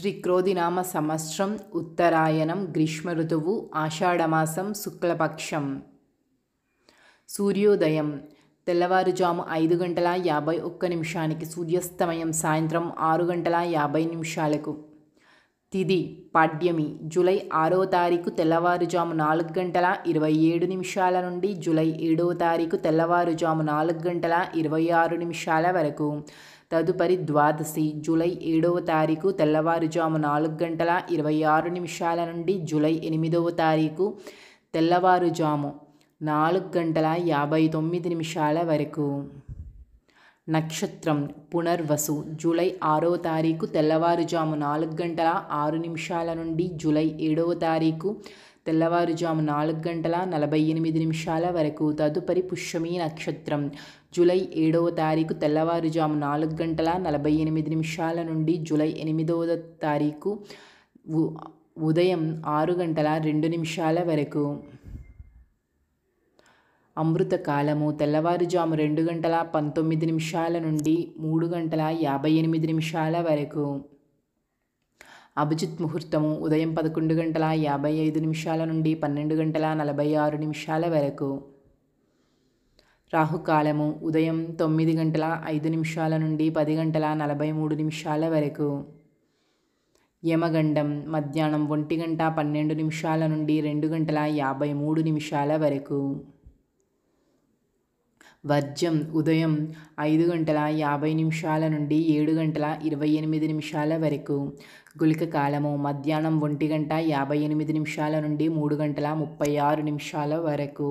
శ్రీ క్రోధినామ సంవత్సరం ఉత్తరాయణం గ్రీష్మ ఋతువు ఆషాఢమాసం శుక్లపక్షం. సూర్యోదయం తెల్లవారుజాము 5:51 సూర్యాస్తమయం సాయంత్రం 6:50. తిథి పాడ్యమి జూలై 6వ తారీఖు తెల్లవారుజాము 4:27 నుండి జూలై 7వ తారీఖు తెల్లవారుజాము 4:26 వరకు. తదుపరి ద్వాదశి జూలై 7వ తారీఖు తెల్లవారుజాము 4:26 నుండి జూలై 8వ తారీఖు తెల్లవారుజాము 4:59 వరకు. నక్షత్రం పునర్వసు జూలై 6వ తారీఖు తెల్లవారుజాము 4:06 నుండి జూలై 7వ తారీఖు తెల్లవారుజాము 4:48 వరకు. తదుపరి పుష్యమి నక్షత్రం జూలై 7వ తారీఖు తెల్లవారుజాము 4:48 నుండి జూలై 8వ తారీఖు ఉదయం 6:02 వరకు. అమృత కాలము తెల్లవారుజాము 2:19 నుండి 3:58 వరకు. అభిజిత్ ముహూర్తము ఉదయం 11:55 నుండి 12:46 వరకు. రాహుకాలము ఉదయం 9:05 నుండి 10:43 వరకు. యమగండం మధ్యాహ్నం 1:12 నుండి 2:53 వరకు. వర్జం ఉదయం 5:50 నుండి 7:28 వరకు. గుళిక కాలము మధ్యాహ్నం 1:58 నుండి 3:36 వరకు.